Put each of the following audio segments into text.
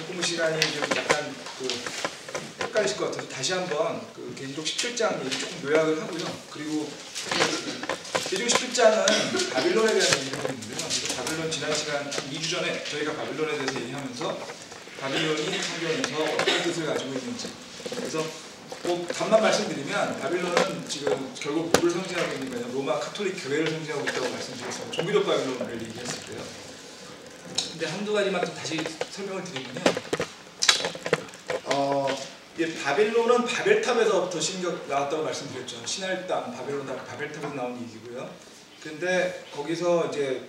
공부 시간이 좀 약간 헷갈리실 것 같아서 다시 한번 계시록 17장 얘기 조금 요약을 하고요. 그리고 계시록 17장은 바빌론에 대한 얘기를 하고 있는데요. 바빌론 지난 시간 2주 전에 저희가 바빌론에 대해서 얘기하면서 바빌론이 성경에서 어떤 뜻을 가지고 있는지, 그래서 답만 말씀드리면 바빌론은 지금 결국 뭐를 상징하고 있는가요? 로마 카톨릭 교회를 상징하고 있다고 말씀드렸습니다. 종교적 바빌론을 얘기했을 때요. 근데 한두 가지만 좀 다시 설명을 드리면요. 바빌론은 바벨탑에서부터 나왔다고 말씀드렸죠. 신할 땅, 바벨론 땅, 바벨탑에서 나온 얘기고요. 근데 거기서 이제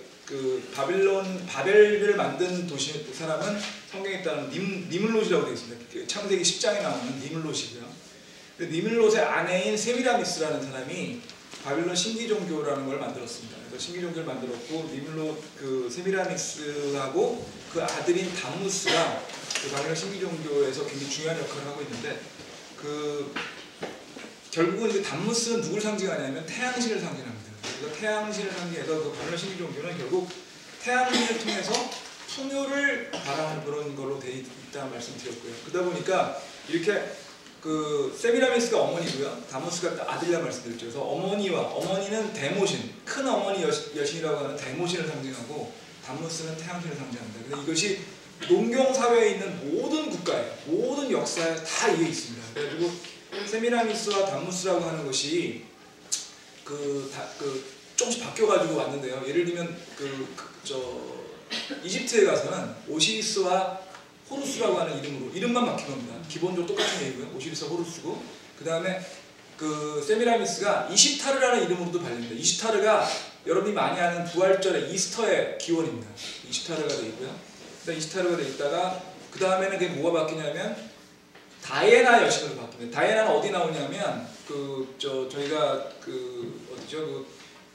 바벨을 만든 사람은 성경에 따르면 니물롯이라고 되어 있습니다. 창세기 10장에 나오는 니물롯이고요. 니물롯의 아내인 세미라미스라는 사람이 바빌론 신기종교라는 걸 만들었습니다. 그래서 신기종교를 만들었고, 니물롯 세미라미스하고 그 아들인 담무스가 바빌론 신기종교에서 굉장히 중요한 역할을 하고 있는데, 결국은 담무스는 누굴 상징하냐면 태양신을 상징합니다. 그래서 태양신을 상징해서 바빌론 신기종교는 결국 태양신을 통해서 풍요를 바라는 그런 걸로 되어 있다는 말씀드렸고요. 그러다 보니까 이렇게 세미라미스가 어머니고요, 다무스가 아들이라 말씀드렸죠. 그래서 어머니는 데모신, 큰 어머니 여신이라고 하는 데모신을 상징하고, 다무스는 태양신을 상징합니다. 그래서 이것이 농경 사회에 있는 모든 국가에, 모든 역사에 다 이해 있습니다. 그래가지고 세미라미스와 다무스라고 하는 것이 조금씩 바뀌어가지고 왔는데요. 예를 들면 이집트에 가서는 오시리스와 호루스라고 하는 이름만 바뀐 겁니다. 기본적으로 똑같은 얘기고요. 오시리스와 호루스고, 그 다음에 세미라미스가 이시타르라는 이름으로도 발립니다. 이시타르가 여러분이 많이 아는 부활절의 이스터의 기원입니다. 이시타르가 되어 있고요. 이시타르가 되어 있다가 그 다음에는 그게 뭐가 바뀌냐면 다이애나 여신으로 바뀝니다. 다이애나는 어디 나오냐면 저희가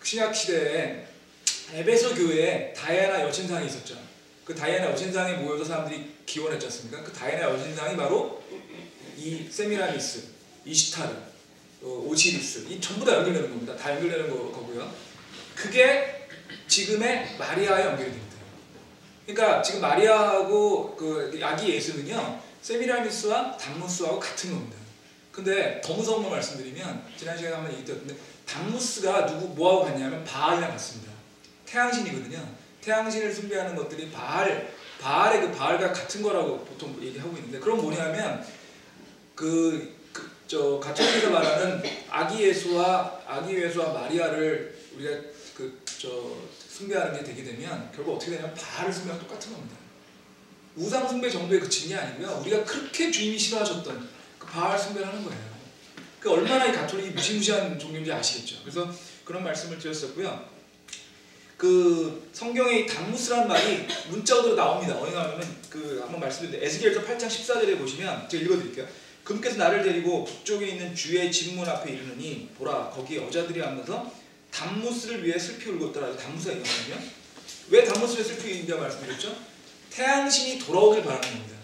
신약 시대에 에베소 교회에 다이애나 여신상이 있었죠. 그 다이애나 여신상에 모여서 사람들이 기원했지 않습니까? 그 다이애나 여신상이 바로 이 세미라미스, 이시타르, 오시리스, 이 전부 다 연결되는 겁니다. 다 연결되는 거고요. 그게 지금의 마리아와 연결이 됩니다. 그러니까 지금 마리아하고 아기 예수는요, 세미라미스와 담무스하고 같은 겁니다. 근데 더 무서운 걸 말씀드리면, 지난 시간에 한번 얘기했는데, 담무스가 뭐하고 같냐면 바알이랑 같습니다. 태양신이거든요. 태양신을 숭배하는 것들이 바알의 바알과 같은 거라고 보통 얘기하고 있는데, 그럼 뭐냐면 가톨릭에서 말하는 아기 예수와 마리아를 우리가 숭배하는 게 되게 되면 결국 어떻게 되냐면 바알을 숭배하고 똑같은 겁니다. 우상 숭배 정도에 그친 게 아니고요. 우리가 그렇게 주님이 싫어하셨던 그 바알 숭배를 하는 거예요. 얼마나 이 가톨릭이 무시무시한 종교인지 아시겠죠. 그래서 그런 말씀을 드렸었고요. 성경에 이 담무스라는 말이 문자어로 나옵니다. 어디 나오냐면 한번 말씀드렸는데, 에스겔서 8장 14절에 보시면 제가 읽어드릴게요. 그분께서 나를 데리고 북쪽에 있는 주의 집문 앞에 이르느니 보라, 거기 여자들이 앉아서 담무스를 위해 슬피 울었더라. 담무스가 이거거든요. 왜 담무스를 슬피 울는지 말씀드렸죠? 태양신이 돌아오길 바라는 겁니다.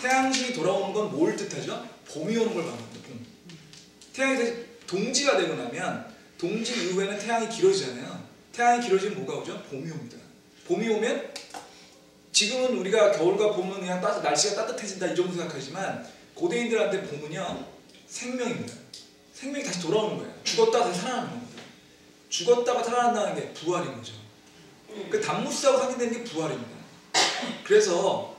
태양신이 돌아오는 건 뭘 뜻하죠? 봄이 오는 걸 말합니다. 봄. 태양이 동지가 되고 나면, 동지 이후에는 태양이 길어지잖아요. 태양이 길어지면 뭐가 오죠? 봄이 옵니다. 봄이 오면, 지금은 우리가 겨울과 봄은 그냥 날씨가 따뜻해진다 이 정도 생각하지만, 고대인들한테 봄은요, 생명입니다. 생명이 다시 돌아오는 거예요. 죽었다가 다시 살아나는 겁니다. 죽었다가 살아난다는 게 부활인 거죠. 담무스하고 상징되는 게 부활입니다. 그래서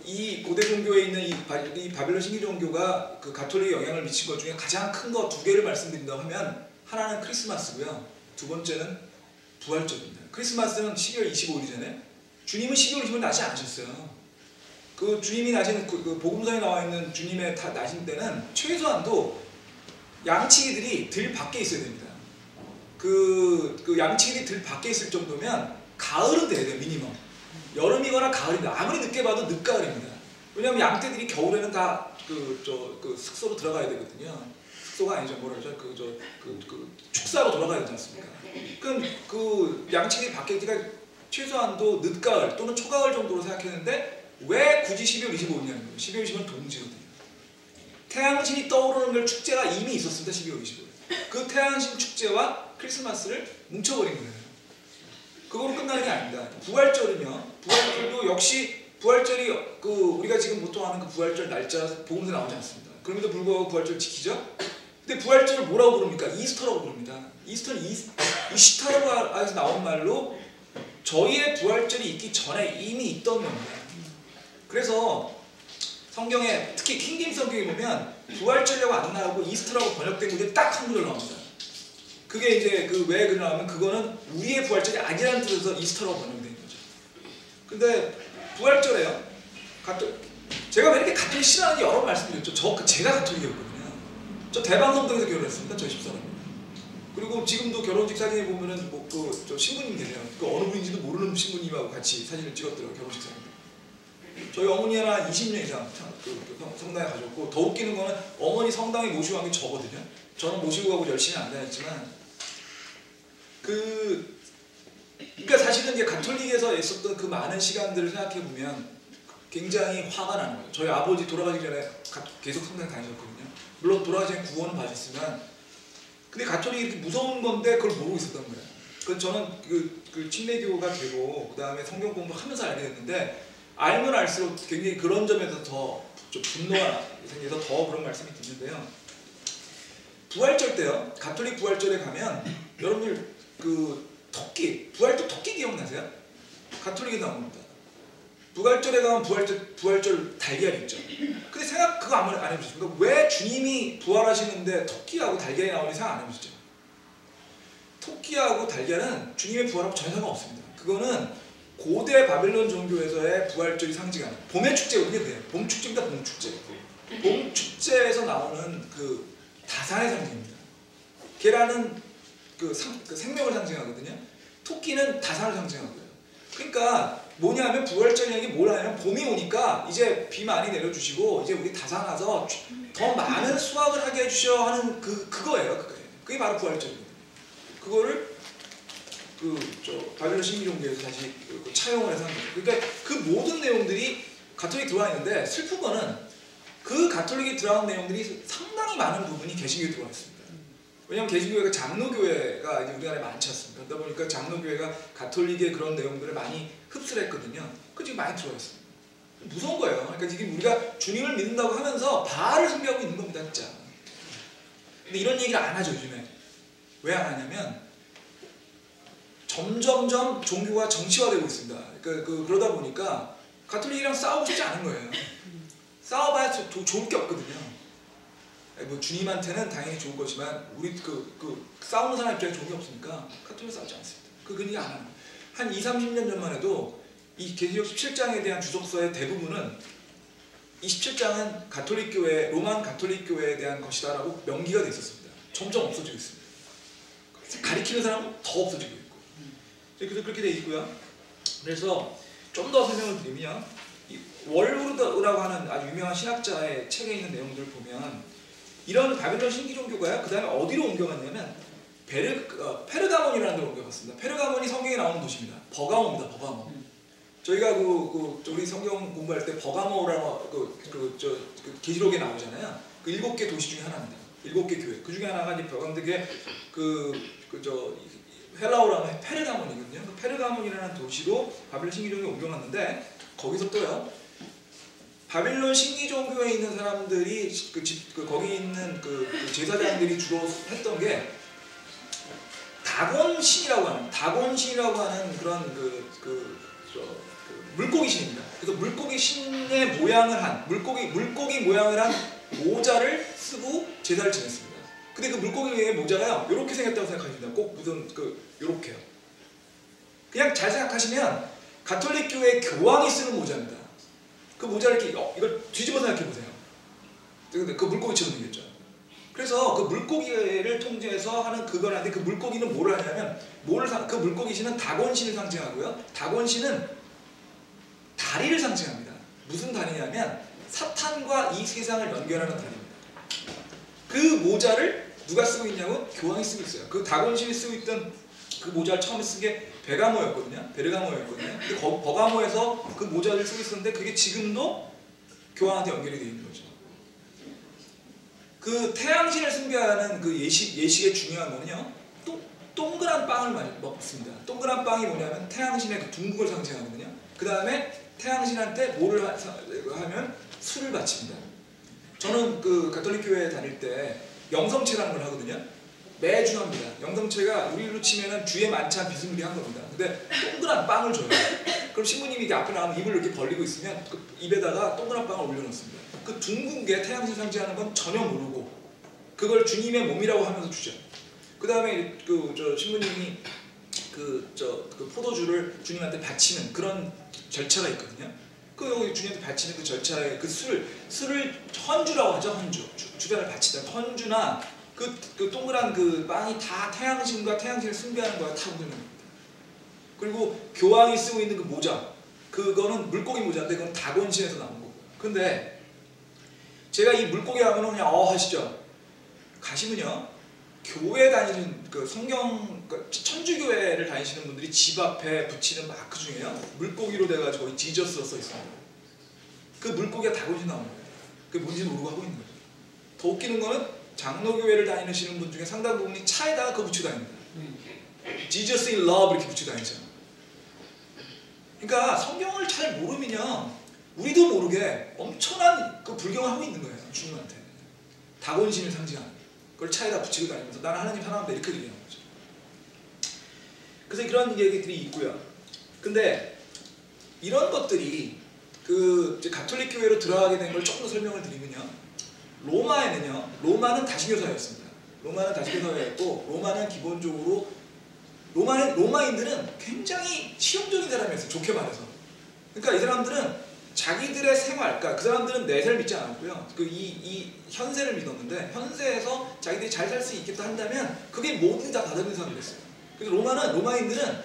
이 고대 종교에 있는 이 바빌론 신기 종교가 가톨릭에 영향을 미친 것 중에 가장 큰 거 두 개를 말씀드린다고 하면, 하나는 크리스마스고요. 두 번째는 부활절입니다. 크리스마스는 12월 25일이잖아요. 주님은 12월 25일 나지 않으셨어요. 주님이 나신 복음서에 나와 있는 주님의 나신 때는 최소한도 양치기들이 들 밖에 있어야 됩니다. 양치기들이 들 밖에 있을 정도면 가을은 돼야 돼요, 미니멈. 여름이거나 가을입니다. 아무리 늦게 봐도 늦가을입니다. 왜냐하면 양떼들이 겨울에는 다 숙소로 들어가야 되거든요. 숙소가 아니죠, 축사로 돌아가야 되지 않습니까? 그럼 양치기 밖에 있기가 최소한도 늦가을 또는 초가을 정도로 생각했는데, 왜 굳이 12월 25일이냐는 거예요. 12월 25일은 동지거든요. 태양신이 떠오르는 걸 축제가 이미 있었습니다. 12월 25일. 그 태양신 축제와 크리스마스를 뭉쳐버린 거예요. 그거로 끝나는 게 아닙니다. 부활절은요. 부활절도 역시 부활절이 우리가 지금 보통 하는 그 부활절 날짜 복음서에 나오지 않습니다. 그럼에도 불구하고 부활절 지키죠. 근데 부활절을 뭐라고 부릅니까? 이스터라고 부릅니다. 이스터는 이시타르에서 나온 말로 저희의 부활절이 있기 전에 이미 있던 겁니다. 그래서 성경에 특히 킹제임스 성경에 보면 부활절이라고 안 나오고 이스터라고 번역된 곳에 딱 한 구절 나옵니다. 그게 이제 왜 그러냐면 그거는 우리의 부활절이 아니라는 뜻에서 이스터라고 번역된 거죠. 근데 부활절에요. 제가 왜 이렇게 가톨릭 싫어하는지 여러 번 말씀드렸죠. 제가 가톨릭이었거든요. 저 대방성동에서 결혼했습니다. 저희 집사람이. 그리고 지금도 결혼식 사진에 보면은 저 신부님 계세요. 어느 분인지도 모르는 신부님하고 같이 사진을 찍었더라고요. 결혼식 사진. 저희 어머니 하나 20년 이상 성당에 가셨고, 더 웃기는 거는 어머니 성당에 모시고 간 게 저거든요. 저는 모시고 가고 열심히 안 다녔지만 그러니까 사실은 이제 가톨릭에서 있었던 그 많은 시간들을 생각해 보면 굉장히 화가 나는 거예요. 저희 아버지 돌아가기 전에 계속 성당 다니셨거든요. 물론 돌아가기 전에 구원은 받으셨지만, 근데 가톨릭이 이렇게 무서운 건데 그걸 모르고 있었던 거예요. 그래서 저는 그 침례교가 되고 그 다음에 성경 공부하면서 알게 됐는데, 알면 알수록 굉장히 그런 점에서 더 좀 분노가 생겨서 더 그런 말씀이 드는데요. 부활절 때요. 가톨릭 부활절에 가면 여러분들 부활절 토끼 기억나세요? 가톨릭에 나옵니다. 부활절에 가면 부활절 달걀 있죠. 근데 생각 그거 안 해보셨습니까? 왜 주님이 부활하시는데 토끼하고 달걀이 나오는지 생각 안 해보셨죠? 토끼하고 달걀은 주님의 부활하고 전혀 상관없습니다. 그거는 고대 바빌론 종교에서의 부활절이 상징하는 봄의 축제거든요. 그게 봄 축제입니다. 봄 축제. 봄 축제에서 나오는 그 다산의 상징입니다. 계란은 생명을 상징하거든요. 토끼는 다산을 상징하고요. 그러니까 뭐냐면 부활절이 뭘 하냐면 봄이 오니까 이제 비 많이 내려주시고 이제 우리 다산 와서 더 많은 수확을 하게 해주셔 하는 그거예요. 그게 바로 부활절이거든요. 그거를 바빌론 신기종교에서 다시 차용을 해서 한 거죠. 그러니까 그 모든 내용들이 가톨릭 들어와 있는데, 슬픈 거는 그 가톨릭이 들어간 내용들이 상당히 많은 부분이 개신교에 들어와 있습니다. 왜냐하면 개신교회가 장로교회가 이제 우리나라에 많지 않습니까? 그러다 보니까 장로교회가 가톨릭의 그런 내용들을 많이 흡수를 했거든요. 그 지금 많이 들어와 있습니다. 무서운 거예요. 그러니까 지금 우리가 주님을 믿는다고 하면서 바알을 숭배하고 있는 겁니다, 진짜. 근데 이런 얘기를 안 하죠, 요즘에. 왜 안 하냐면 점점점 종교가 정치화되고 있습니다. 그러다 보니까 가톨릭이랑 싸우고 싶지 않은 거예요. 싸워봐야 좋을 게 없거든요. 뭐 주님한테는 당연히 좋을 거지만 우리 싸우는 사람 입장에 좋은 게 없으니까 가톨릭 싸우지 않습니다. 그러니 안 하는 거예요. 한 20-30년 전만 해도 이 계시록 17장에 대한 주석서의 대부분은 이 17장은 가톨릭 교회, 로만 가톨릭 교회에 대한 것이다라고 명기가 돼 있었습니다. 점점 없어지고 있습니다. 가리키는 사람은 더 없어지고 있고. 그래서 그렇게 돼 있고요. 그래서 좀 더 설명을 드리면 월후르라고 하는 아주 유명한 신학자의 책에 있는 내용들을 보면 이런 바빌론 신기종교가요. 그 다음에 어디로 옮겨갔냐면 페르가몬이라는 데로 옮겨갔습니다. 페르가몬이 성경에 나오는 도시입니다. 버가모입니다. 버가모. 저희가 우리 성경 공부할 때 버가모라고 계시록에 나오잖아요. 그 7개 도시 중에 하나입니다. 7개 교회. 그 중에 하나가 이제 버가모인데 헬라어로 하면 페르가몬이거든요. 그 페르가몬이라는 도시로 바빌론 신기종교에 옮겨갔는데 거기서 또요. 바빌론 신기종교에 있는 사람들이 거기 있는 제사장들이 주로 했던 게 다곤신이라고 하는 그런 물고기 신입니다. 그래서 물고기 신의 모양을 한 물고기 모양을 한 모자를 쓰고 제사를 지냈습니다. 근데 그 물고기의 모자가요, 이렇게 생겼다고 생각하시면 돼요. 꼭 무슨 요렇게요. 그냥 잘 생각하시면 가톨릭 교회 교황이 쓰는 모자입니다. 그 모자를 이렇게 이걸 뒤집어 생각해 보세요. 근데 그 물고기처럼 생겼죠. 그래서 그 물고기를 통제해서 하는 그걸 하는데 그 물고기는 뭐를 하냐면 그 물고기 신은 다곤신을 상징하고요. 다곤신은 다리를 상징합니다. 무슨 다리냐면 사탄과 이 세상을 연결하는 다리입니다. 그 모자를 누가 쓰고 있냐면 교황이 쓰고 있어요. 그 다곤신이 쓰고 있던 그 모자를 처음에 쓴 게 베르가모였거든요. 근데 버가모에서 그 모자를 쓰고 있었는데 그게 지금도 교황한테 연결이 되어 있는 거죠. 그 태양신을 숭배하는 그 예식의 중요한 거는요. 동그란 빵을 많이 먹습니다. 동그란 빵이 뭐냐면 태양신의 그 둥국을 상징하거든요. 그 다음에 태양신한테 뭐를 하면 술을 바칩니다. 저는 그 가톨릭 교회에 다닐 때 영성체라는 걸 하거든요. 매주 합니다. 영성체가 우리로 치면은 주에 만찬 비스무리한 겁니다. 근데 동그란 빵을 줘요. 그럼 신부님이 이렇게 앞에 나가면 입을 이렇게 벌리고 있으면 그 입에다가 동그란 빵을 올려놓습니다. 그 둥근 게 태양신 상징하는 건 전혀 모르고 그걸 주님의 몸이라고 하면서 주죠. 그 다음에 저 신부님이 그 포도주를 주님한테 바치는 그런 절차가 있거든요. 그 여기 주님한테 바치는 그 절차에 그 술을 헌주라고 하죠. 헌주. 주변을 바치다. 헌주나 그 동그란 그 빵이 다 태양신과 태양신을 숭배하는 거야. 다 묻는 겁니다. 그리고 교황이 쓰고 있는 그 모자, 그거는 물고기 모자인데 그건 다곤신에서 나온 거고. 근데 제가 이 물고기 하면 그냥 하시죠. 가시면요. 교회 다니는 그 성경 천주교회를 다니시는 분들이 집 앞에 붙이는 마크 중에요. 물고기로 돼가지고 거의 지저스로 써 있습니다. 그 물고기가 다곤신 나오는 거예요. 그게 뭔지 모르고 하고 있는 거예요. 더 웃기는 거는 장로교회를 다니시는 분 중에 상당 부분이 차에다가 그거 붙이고 다닙니다. Jesus in love 이렇게 붙이고 다니죠. 그러니까 성경을 잘 모르면요. 우리도 모르게 엄청난 그 불경을 하고 있는 거예요. 주님한테. 다곤신을 상징하는. 그걸 차에다 붙이고 다니면서 나는 하나님 사랑한다 이렇게 얘기하는 거죠. 그래서 그런 얘기들이 있고요. 근데 이런 것들이 그 가톨릭 교회로 들어가게 된 걸 조금 더 설명을 드리면요. 로마는 다신교사였습니다. 로마는 다신교사였고 로마는 기본적으로 로마인들은 굉장히 실용적인 사람이었어요. 좋게 말해서. 그러니까 이 사람들은 자기들의 생활, 그러니까 그 사람들은 내세를 믿지 않았고요. 이 현세를 믿었는데 현세에서 자기들이 잘 살 수 있겠다 한다면 그게 뭐든 다 받아들이는 사람들이었어요. 그래서 로마인들은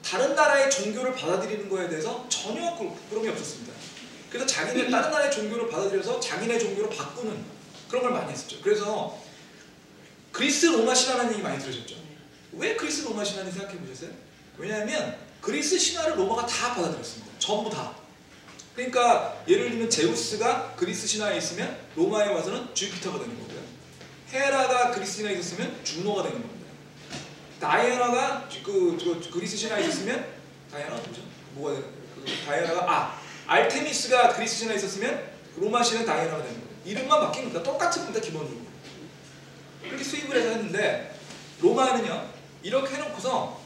다른 나라의 종교를 받아들이는 거에 대해서 전혀 부끄러움이 없었습니다. 그래서 자기네 다른 나라의 종교를 받아들여서 자기네 종교로 바꾸는 그런 걸 많이 했었죠. 그래서 그리스 로마 신화라는 얘기 많이 들으셨죠? 왜 그리스 로마 신화인지 생각해 보셨어요? 왜냐하면 그리스 신화를 로마가 다 받아들였습니다. 전부 다. 그러니까 예를 들면 제우스가 그리스 신화에 있으면 로마에 와서는 주피터가 되는 거고요. 헤라가 그리스 신화에 있었으면 주노가 되는 겁니다. 다이애나가 그리스 신화에 있었으면 다이애나가 뭐죠? 뭐가 되는 거예요? 다이애나가 알테미스가 그리스 신화에 있었으면 로마 신화는 다이애나가 되는 거예요. 이름만 바뀐 겁니다. 똑같은 겁니다. 기본적으로. 그렇게 수입을 해서 했는데 로마는요. 이렇게 해놓고서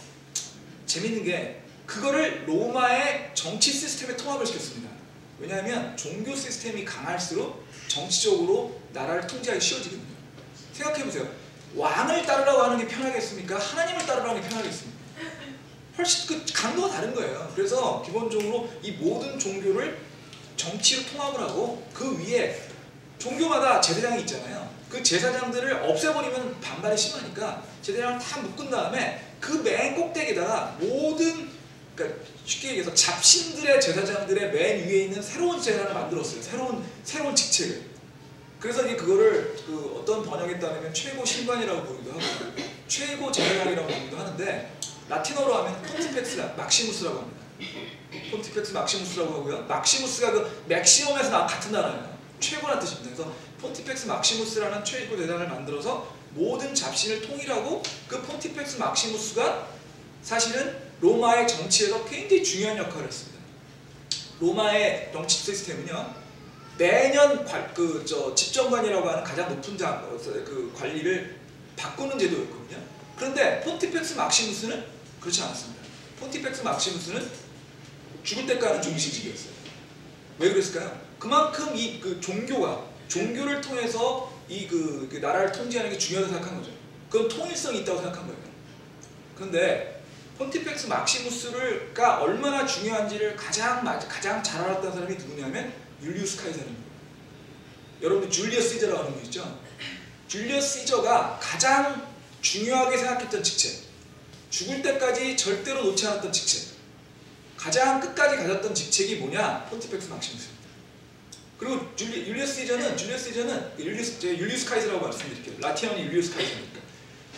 재밌는 게 그거를 로마의 정치 시스템에 통합을 시켰습니다. 왜냐하면 종교 시스템이 강할수록 정치적으로 나라를 통제하기 쉬워지거든요. 생각해보세요. 왕을 따르라고 하는 게 편하겠습니까? 하나님을 따르라고 하는 게 편하겠습니까? 훨씬 그 강도가 다른 거예요. 그래서 기본적으로 이 모든 종교를 정치로 통합을 하고 그 위에 종교마다 제사장이 있잖아요. 그 제사장들을 없애버리면 반발이 심하니까 제사장을 다 묶은 다음에 그 맨 꼭대기에다가 모든 그러니까 쉽게 얘기해서 잡신들의 제사장들의 맨 위에 있는 새로운 제사장을 만들었어요. 새로운 직책을. 그래서 이제 그거를 어떤 번역에 따르면 최고 신관이라고 부르기도 하고 최고 제사장이라고 부르기도 하는데 라틴어로 하면 폰티펙스 막시무스라고 합니다. 폰티펙스 막시무스라고 하고요. 막시무스가 그 맥시멈에서 같은 단어예요. 최고란 뜻입니다. 그래서 폰티펙스 막시무스라는 최고 제사장을 만들어서 모든 잡신을 통일하고 그 폰티펙스 막시무스가 사실은 로마의 정치에서 굉장히 중요한 역할을 했습니다. 로마의 정치 시스템은요. 매년 집정관이라고 하는 가장 높은 그 관리를 바꾸는 제도였거든요. 그런데 폰티펙스 막시무스는 그렇지 않았습니다. 폰티펙스 막시무스는 죽을 때까지 하는 중식직이었어요. 왜 그랬을까요? 그만큼 이 종교를 통해서 그 나라를 통제하는 게 중요하다고 생각한 거죠. 그건 통일성이 있다고 생각한 거예요. 그런데 폰티펙스 막시무스가 얼마나 중요한지를 가장 잘 알았던 사람이 누구냐면 율리우스 카이사르입니다. 여러분들 줄리어스 시저라고 하는 분 있죠? 줄리어스 시저가 가장 중요하게 생각했던 직책, 죽을 때까지 절대로 놓지 않았던 직책, 가장 끝까지 가졌던 직책이 뭐냐? 폰티펙스 막시무스입니다. 그리고 율리우스 카이사라고 말씀드릴게요. 라틴어는 율리우스 카이사니까.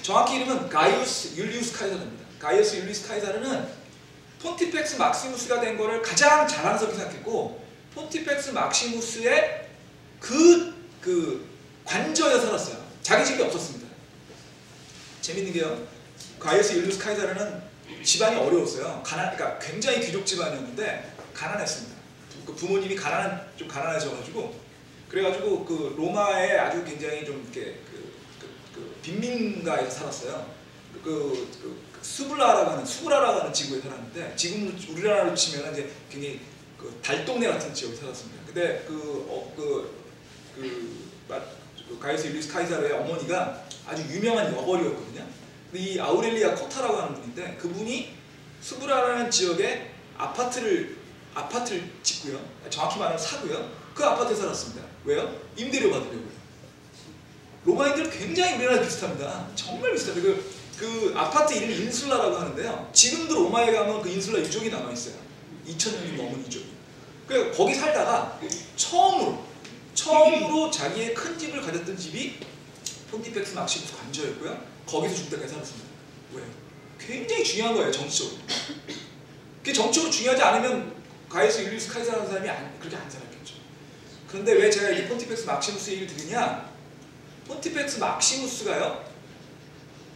정확히 이름은 가이우스 율리우스 카이사르입니다. 가이우스 율리우스 카이사르는 폰티펙스 막시무스가 된 거를 가장 자랑스럽게 생각했고 폰티펙스 막시무스의 그 관저에서 살았어요. 자기 집이 없었습니다. 재밌는 게요. 가이우스 율리우스 카이사르는 집안이 어려웠어요. 그러니까 굉장히 귀족 집안이었는데 가난했습니다. 그 부모님이 좀 가난하셔가지고 그래가지고 그 로마에 아주 굉장히 좀 이렇게 빈민가에서 살았어요. 수브라라고 하는 지구에 살았는데 지금 우리나라로 치면 이제 굉장히 달동네 같은 지역에 살았습니다. 근데 가이우스 율리우스 카이사르의 어머니가 아주 유명한 여벌이었거든요. 근데 이 아우렐리아 코타라고 하는 분인데 그분이 수브라라는 지역에 아파트를 짓고요. 정확히 말하면 사고요. 그 아파트에 살았습니다. 왜요? 임대료 받으려고요. 로마인들 굉장히 우리나라 비슷합니다. 정말 비슷해요. 그 아파트 이름이 인슐라라고 하는데요. 지금도 로마에 가면 그 인슐라 유적이 남아있어요. 2000년이 넘은 유적이. 그래서 거기 살다가 처음으로 자기의 큰 집을 가졌던 집이 폰티펙스 막시무스 관저였고요. 거기서 죽을 때까지 살았습니다. 왜요? 굉장히 중요한 거예요, 정치적으로. 그게 정치적으로 중요하지 않으면 가이우스 율리우스 카이사라는 사람이 그렇게 안 살았겠죠. 그런데 왜 제가 이 폰티펙스 막시무스 얘기를 드리냐? 폰티펙스 막시무스가요,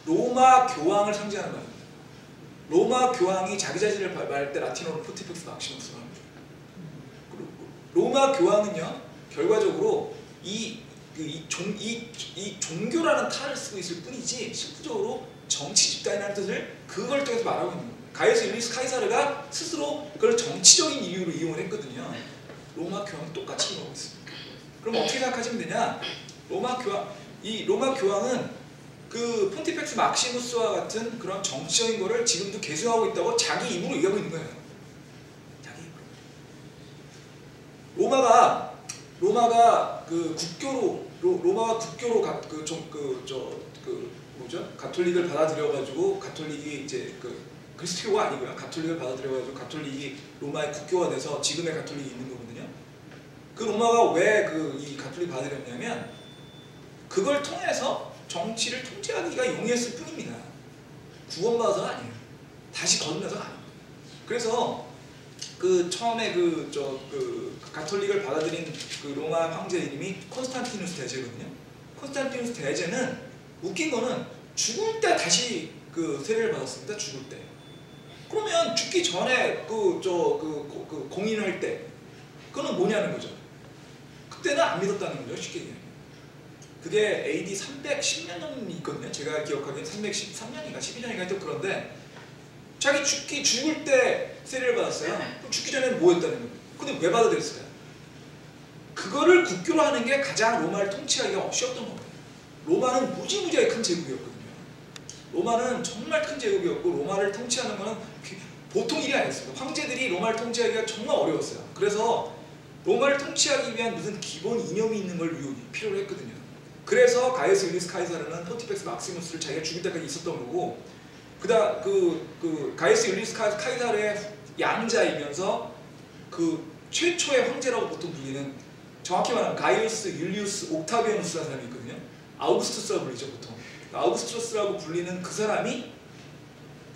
로마 교황을 상징하는 말입니다. 로마 교황이 자기 자신을 말할 때 라틴어로 폰티펙스 막시무스라고 합니다. 로마 교황은요, 결과적으로 이 종교라는 탈을 쓰고 있을 뿐이지 실질적으로 정치 집단이라는 뜻을 그걸 통해서 말하고 있는 겁니다. 가이우스 율리우스 카이사르가 스스로 그걸 정치적인 이유로 이용을 했거든요. 로마 교황이 똑같이 이용하고 있습니다. 그럼 어떻게 생각하시면 되냐? 로마 교황은 그 폰티펙스 막시무스와 같은 그런 정치적인 거를 지금도 계승하고 있다고 자기 입으로 얘기하고 있는 거예요. 자기 입으로. 로마가 가톨릭을 받아들여가지고 가톨릭이 이제 그리스도교가 아니고요. 가톨릭을 받아들여가지고 가톨릭이 로마의 국교가 돼서 지금의 가톨릭이 있는 거거든요. 그 로마가 왜 이 가톨릭 받아들였냐면 그걸 통해서 정치를 통제하기가 용이했을 뿐입니다. 구원받아서가 아니에요. 다시 거듭나서가 아니에요. 그래서 처음에 가톨릭을 받아들인 로마 황제 이름이 콘스탄티누스 대제거든요. 콘스탄티누스 대제는 웃긴 거는 죽을 때 다시 세례를 받았습니다. 죽을 때. 그러면 죽기 전에 공인할 때 그거는 뭐냐는 거죠. 그때는 안 믿었다는 거죠. 쉽게 얘기하면. 그게 AD 310년이 있거든요. 제가 기억하기엔 313년인가 12년인가 하여튼 그런데 자기 죽을 때 세례를 받았어요. 그럼 죽기 전에는 뭐 했다는 거예요? 근데 왜 받아들였어요? 그거를 국교로 하는 게 가장 로마를 통치하기가 쉬웠던 겁니다. 로마는 무지무지하게 큰 제국이었거든요. 로마는 정말 큰 제국이었고 로마를 통치하는 거는 보통 일이 아니었습니다. 황제들이 로마를 통치하기가 정말 어려웠어요. 그래서 로마를 통치하기 위한 무슨 기본 이념이 있는 걸 필요로 했거든요. 그래서 가이우스 율리우스 카이사르는 폰티펙스 막시무스를 자기가 죽일 때까지 있었던 거고 가이우스 율리우스 카이사르의 양자이면서 최초의 황제라고 보통 불리는 정확히 말하면 가이우스 율리우스 옥타비아누스라는 사람이 있거든요. 아우구스투스라고 불리죠 보통. 아우구스투스라고 불리는 그 사람이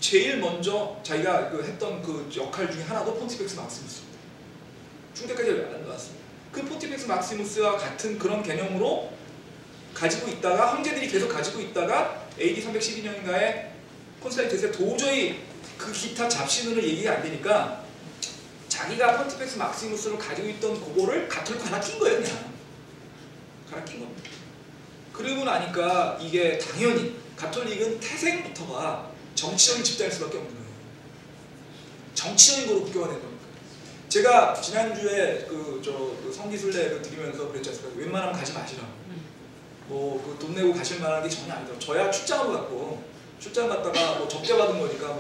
제일 먼저 자기가 했던 역할 중에 하나도 폰티펙스 막시무스입니다. 죽을 때까지 안 나왔습니다. 그 폰티펙스 막시무스와 같은 그런 개념으로 가지고 있다가 황제들이 계속 가지고 있다가 AD 312년인가에 콘스탄티누스에 도저히 그 기타 잡신으로 얘기가 안 되니까 자기가 폰티펙스 막시무스를 가지고 있던 그거를 가톨릭 하나 낀 거예요. 그냥 하나 낀 겁니다. 그러고 나니까 이게 당연히 가톨릭은 태생부터가 정치적인 집단일 수밖에 없는 거예요. 정치적인 거로 국교가 된 겁니다. 제가 지난주에 성기순례 드리면서 그랬지 않습니까? 웬만하면 가지 마시라고. 돈 내고 가실 만한 게 전혀 아니더라고요. 저야 출장으로 갔고 출장 갔다가 접대받은 거니까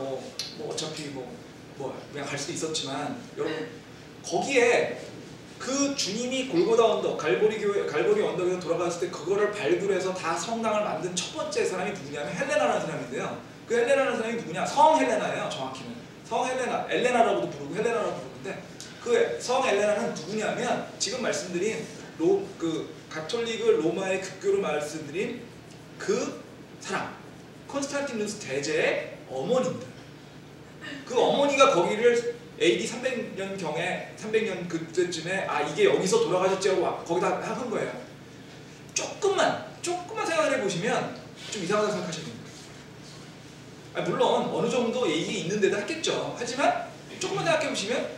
어차피 그냥 갈 수도 있었지만 여러분 거기에 그 주님이 골고다 언덕 갈보리 언덕에서 돌아갔을 때 그거를 발굴해서 다 성당을 만든 첫 번째 사람이 누구냐면 헬레나라는 사람인데요. 그 헬레나라는 사람이 누구냐? 성 헬레나예요. 정확히는 성 헬레나, 엘레나라고도 부르고 헬레나라고 부르는데 그 성 헬레나는 누구냐면 지금 말씀드린 가톨릭을 로마의 국교로 말씀드린 그 사람 콘스탄티누스 대제의 어머니입니다. 그 어머니가 거기를 AD 300년 그때쯤에 이게 여기서 돌아가셨지 하고 거기다 하는 거예요. 조금만 생각을 해보시면 좀 이상하다고 생각하시면 됩니다. 물론 어느 정도 얘기 있는 데도 하겠죠. 하지만 조금만 생각해 보시면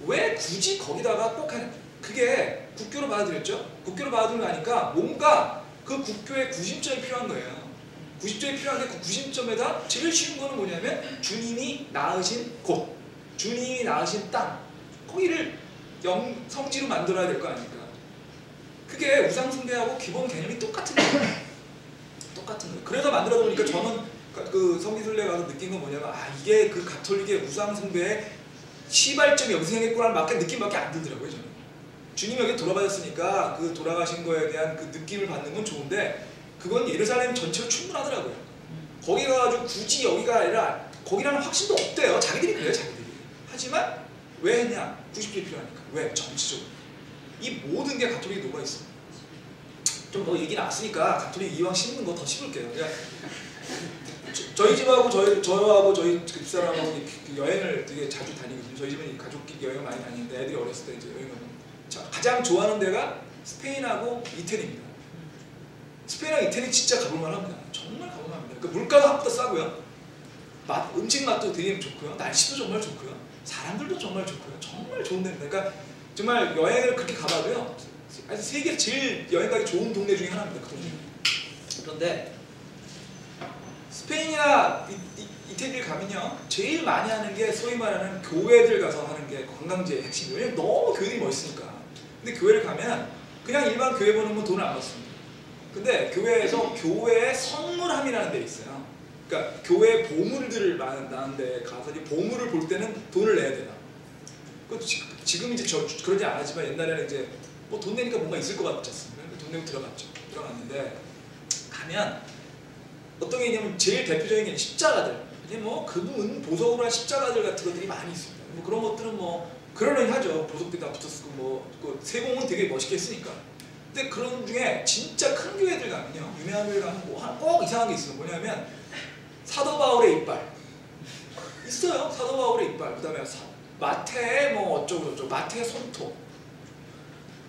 왜 굳이 거기다가 꼭 하는, 그게 국교로 받아들였죠. 국교로 받아들이고 나니까 뭔가 그 국교의 구심점이 필요한 거예요. 구심점이 필요한데 그 구심점에다 제일 쉬운 거는 뭐냐면 주님이 낳으신 곳, 주님이 낳으신 땅, 거기를 성지로 만들어야 될 거 아닙니까? 그게 우상숭배하고 기본 개념이 똑같은 거예요. 똑같은 거예요. 그래서 만들어다 보니까 저는 그 성지순례 가서 느낀 건 뭐냐면 이게 그 가톨릭의 우상숭배의 시발점이 여기서 생겼구나는 밖에 느낌밖에 안 들더라고요. 저는 주님이 여기 돌아가셨으니까 그 돌아가신 거에 대한 그 느낌을 받는 건 좋은데 그건 예루살렘 전체로 충분하더라고요. 거기 가가지고 굳이 여기가 아니라 거기라는 확신도 없대요. 자기들이 그래요. 자기들이. 하지만 왜 했냐? 90개 필요하니까. 왜? 정치적으로. 이 모든 게 가톨릭에 녹아있어. 좀 더 얘기 나왔으니까 가톨릭 이왕 씹는 거 더 씹을게요. 그러니까 저희 집하고 저하고 저희 집사람하고 여행을 되게 자주 다니거든요. 저희 집은 가족끼리 여행 많이 다니는데 애들이 어렸을 때 이제 여행 가면 가장 좋아하는 데가 스페인하고 이태리입니다. 스페인하고 이태리 진짜 가볼만 합니다. 정말 가볼만 합니다. 그러니까 물가도 한국보다 싸고요. 음식 맛도 되게 좋고요. 날씨도 정말 좋고요. 사람들도 정말 좋고요. 정말 좋은 데입니다. 그러니까 정말 여행을 그렇게 가봐도요. 세계 제일 여행 가기 좋은 동네 중에 하나입니다. 그 동네. 그런데 스페인이나 이태리를 가면요. 제일 많이 하는 게 소위 말하는 교회들 가서 하는 게 관광지의 핵심이에요. 왜냐면 너무 교회들이 멋있으니까. 근데 교회를 가면 그냥 일반 교회 보는 건 돈을 안 받습니다. 근데 교회에서 교회의 선물함이라는 데 있어요. 그러니까 교회 보물들을 나는 데 가서 이제 보물을 볼 때는 돈을 내야 돼요. 그것도 지금 이제 그러지 않았지만 옛날에는 이제 뭐 돈 내니까 뭔가 있을 것 같지 않습니까? 돈 내고 들어갔죠. 들어갔는데 가면 어떤 게 있냐면 제일 대표적인 게 십자가들. 이제 뭐 금은 보석으로 한 십자가들 같은 것들이 많이 있습니다. 뭐 그런 것들은 뭐 그러려니 하죠. 보석들이 다 붙었고 뭐 세공은 되게 멋있게 했으니까. 근데 그런 중에 진짜 큰 교회들 가면요. 유명한 교회 가면 뭐 꼭 이상한 게 있어요. 뭐냐면 사도 바울의 이빨. 있어요. 사도 바울의 이빨. 그 다음에 마태의 뭐 어쩌고 마태의 손톱.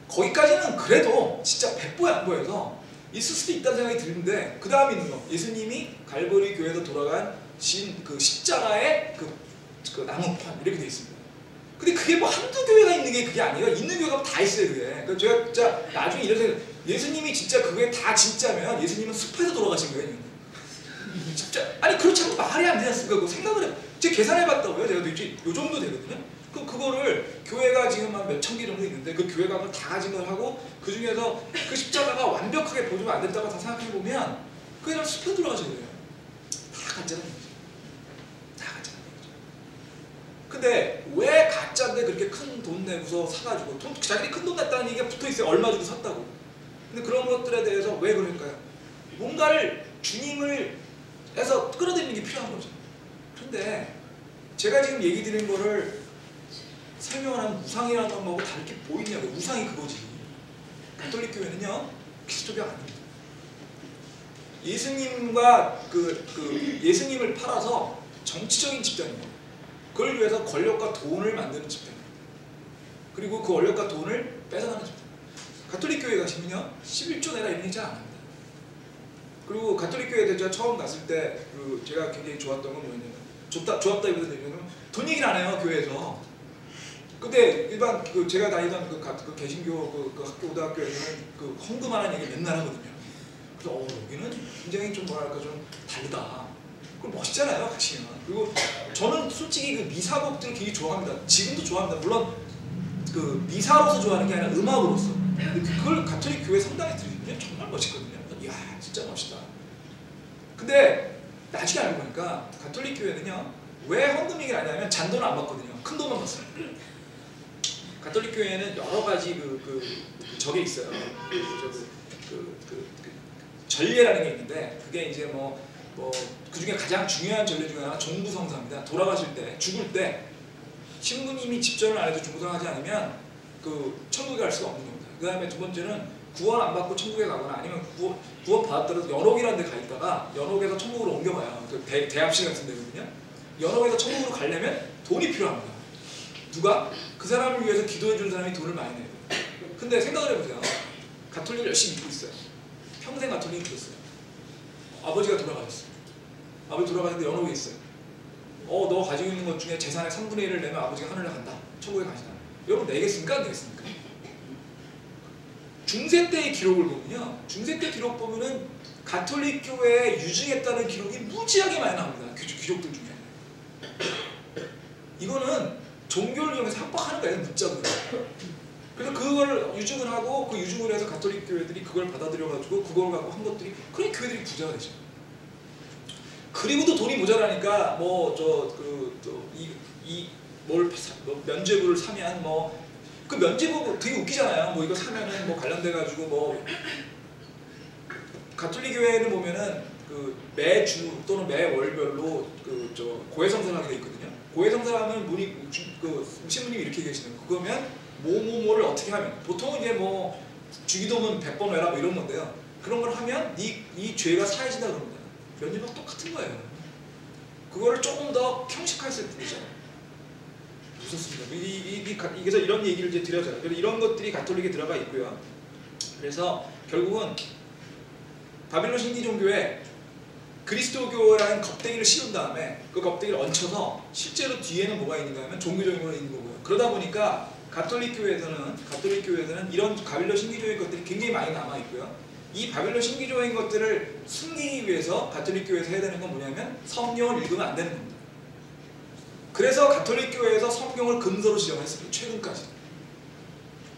거기까지는 그래도 진짜 백보에 안 보여서 있을 수도 있다는 생각이 드는데 그 다음에 있는 거. 예수님이 갈보리 교회에서 돌아간 그 십자가의 그 나무판 이렇게 돼 있습니다. 근데 그게 뭐 한두 교회가 있는 게 그게 아니에요. 있는 교회가 다 있어요. 그게. 그러니까 제가 진짜 나중에 이런 생각, 예수님이 진짜 그게 다 진짜면 예수님은 숲에서 돌아가신 거예요. 진짜 아니 그렇지 않고 말이 안 되지 않습니까? 그 생각을 해. 제가 계산해봤다고요. 제가 요 정도 되거든요. 그거를 교회가 지금 한 몇천 개 정도 있는데 그 교회가 그걸 다 가진 걸 하고 그 중에서 그 십자가가 완벽하게 보존 안 됐다고 다 생각해보면 그냥 숲에 들어가셔야 돼요. 다 가짜는 거죠. 다 가짜는 거죠. 근데 왜 가짜인데 그렇게 큰 돈 내고서 사가지고 자기들이 큰 돈 냈다는 얘기가 붙어있어요. 얼마 주고 샀다고. 근데 그런 것들에 대해서 왜 그럴까요? 뭔가를 주님을 해서 끌어들이는 게 필요한 거죠. 그런데 제가 지금 얘기 드린 거를 설명을 하면 우상이라는 것하고 다르게 보이냐고요. 우상이 그거지. 가톨릭 교회는요. 그리스도교가 아닙니다. 예수님과 예수님을 팔아서 정치적인 집단입니다. 그걸 위해서 권력과 돈을 만드는 집단입니다. 그리고 그 권력과 돈을 뺏어가는 집단. 가톨릭 교회 가시면요. 11조 내라 이런 얘기 잘 안 합니다. 그리고 가톨릭 교회에 제가 처음 갔을 때 제가 굉장히 좋았던 건 뭐였냐면 좋았다기보다는 돈 얘기를 안 해요. 교회에서. 근데 일반 제가 다니던 그 개신교 그 학교 고등학교에서는 그 헌금하는 얘기 맨날 하거든요. 그래서 여기는 굉장히 좀 뭐랄까 좀 다르다. 그럼 멋있잖아요, 같이는. 그리고 저는 솔직히 그 미사곡들을 굉장히 좋아합니다. 지금도 좋아합니다. 물론 그 미사로서 좋아하는 게 아니라 음악으로서. 근데 그걸 가톨릭 교회 성당에 들으면 정말 멋있거든요. 이야, 진짜 멋있다. 근데 나중에 알고 보니까 가톨릭 교회는요, 왜 헌금 얘기를 안 하냐면 잔돈을 안 받거든요. 큰 돈만 받습니다. 가톨릭 교회는 여러 가지 저게 있어요. 전례라는 게 있는데 그게 이제 그 중에 가장 중요한 전례 중에 하나 종부성사입니다. 돌아가실 때, 죽을 때 신부님이 집전을 안 해도 종부성하지 않으면 천국에 갈 수가 없는 겁니다. 그 다음에 두 번째는 구원 안 받고 천국에 가거나 아니면 구원 받았더라도 연옥이라는 데 가 있다가 연옥에서 천국으로 옮겨가요. 대합실 같은 데거든요. 연옥에서 천국으로 가려면 돈이 필요합니다. 누가? 그 사람을 위해서 기도해 준 사람이 돈을 많이 내요. 근데 생각을 해보세요. 가톨릭을 열심히 믿고 있어요. 평생 가톨릭 믿었어요. 아버지가 돌아가셨어요. 아버지 돌아가는데 연옥이 있어요. 너 가지고 있는 것 중에 재산의 3분의 1을 내면 아버지가 하늘에 간다. 천국에 가시다. 여러분 내겠습니까? 안 내겠습니까? 중세 때의 기록을 보면요. 중세 때 기록 보면은 가톨릭 교회에 유증했다는 기록이 무지하게 많이 나옵니다. 귀족들 중에. 이거는 종교를 이용해서 합박하는 거예요. 문자로. 그래서 그걸 유증을 하고 그 유증을 해서 가톨릭 교회들이 그걸 받아들여가지고 그걸 갖고 한 것들이 그래 교회들이 부자가 되죠. 그리고도 돈이 모자라니까 면죄부를 사면 그 면죄부 되게 웃기잖아요. 이거 사면은 관련돼 가지고 가톨릭 교회는 보면은 그 매주 또는 매월별로 고해성사를 하게 돼 있거든요. 고해성사를 하면 신부님이 이렇게 계시는 거. 그거면 뭐를 어떻게 하면 보통은 이제 주기도문 100번 외라 이런 건데요. 그런 걸 하면 이 죄가 사해진다 그럽니다. 면죄부가 똑같은 거예요. 그거를 조금 더 형식화했을 뿐이죠. 무섭습니다. 그래서 이런 얘기를 이제 드려줘요. 그래서 이런 것들이 가톨릭에 들어가 있고요. 그래서 결국은 바빌론 신기종교에 그리스도교라는 겁대기를 씌운 다음에 그 겁대기를 얹혀서 실제로 뒤에는 뭐가 있는가 하면 종교적인 거 있는 거고요. 그러다 보니까 가톨릭 교회에서는 이런 바빌론 신기종의 것들이 굉장히 많이 남아 있고요. 이 바빌론 신기종의 것들을 숨기기 위해서 가톨릭 교회에서 해야 되는 건 뭐냐면 성경을 읽으면 안 되는 겁니다. 그래서 가톨릭 교회에서 성경을 금서로 지정했습니다. 최근까지.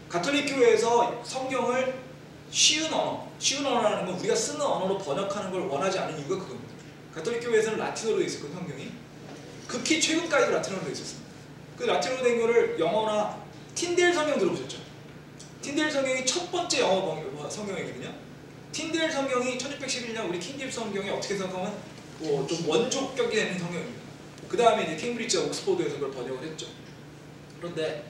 가톨릭 교회에서 성경을 쉬운 언어라는 건 우리가 쓰는 언어로 번역하는 걸 원하지 않은 이유가 그겁니다. 가톨릭 교회에서는 라틴어로 되어 있었거든요. 성경이. 극히 최근까지도 라틴어로 되어 있었습니다. 그 라틴어로 된 거를 영어나 틴델 성경 들어보셨죠? 틴델 성경이 첫 번째 영어 성경이거든요. 틴델 성경이 1611년 우리 킹제임스 성경이 어떻게 생각하면 좀 원조격이 되는 성경입니다. 그 다음에 이제 케임브리지와 옥스포드에서 그걸 번역을 했죠. 그런데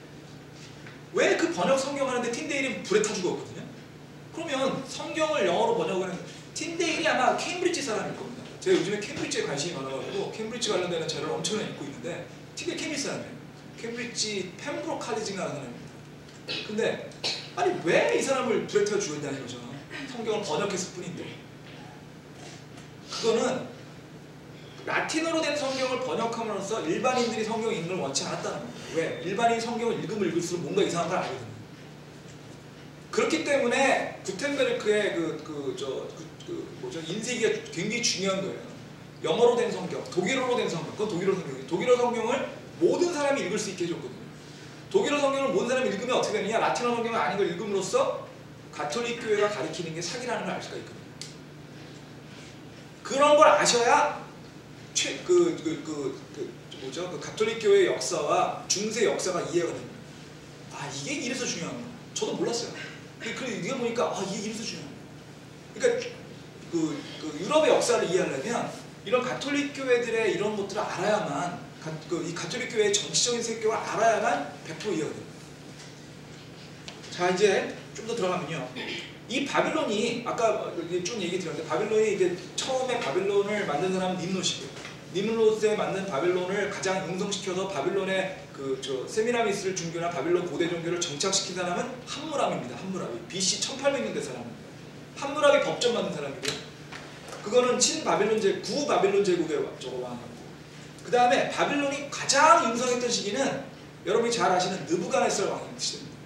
왜 그 번역 성경 하는데 틴데일이 불에 타 죽었거든요? 그러면 성경을 영어로 번역을 하는 틴데일이 아마 케임브리지 사람일 겁니다. 제가 요즘에 케임브리지에 관심이 많아가지고 케임브리지 관련되는 자료를 엄청나게 읽고 있는데 틴데일 케임브리지 사람이에요. 케임브리지 펜브록 칼리지가 하는 사람입니다. 근데 아니 왜 이 사람을 불에 타 죽였냐는 거죠. 성경을 번역했을 뿐인데 그거는 라틴어로 된 성경을 번역함으로써 일반인들이 성경을 읽는 걸 원치 않았다는 겁니다. 왜? 일반인이 성경을 읽으면 읽을수록 뭔가 이상한 걸 알거든요. 그렇기 때문에 구텐베르크의 인쇄기가 굉장히 중요한 거예요. 영어로 된 성경, 독일어로 된 성경, 그건 독일어 성경이에요. 독일어 성경을 모든 사람이 읽을 수 있게 해줬거든요. 독일어 성경을 모든 사람이 읽으면 어떻게 되느냐? 라틴어 성경을 아닌 걸 읽음으로써 가톨릭 교회가 가리키는 게 사기라는 걸 알 수가 있거든요. 그런 걸 아셔야 그 가톨릭 교회의 역사와 중세 역사가 이해가 됩니다. 이게 이래서 중요한구나. 저도 몰랐어요. 이게 보니까 이게 이래서 중요한 거예요. 그러니까 유럽의 역사를 이해하려면 이런 가톨릭 교회들의 이런 것들을 알아야만 이 가톨릭 교회의 정치적인 성격을 알아야만 100% 이해가 됩니다. 자 이제 좀 더 들어가면요. 이 바빌론이 아까 좀 얘기 드렸는데 바빌론이 이제 처음에 바빌론을 만든 사람은 님롯이고요. 님롯에 만든 바빌론을 가장 융성시켜서 바빌론의 세미라미스를 중교나 바빌론 고대 종교를 정착시킨 사람은 함무랍입니다. 함무랍이 BC 1800년대 사람입니다. 함무랍이 법전 만든 사람이고요. 그거는 구 바빌론 제국의 왕이었고 그 다음에 바빌론이 가장 융성했던 시기는 여러분이 잘 아시는 느부갓네살 왕의 시대입니다.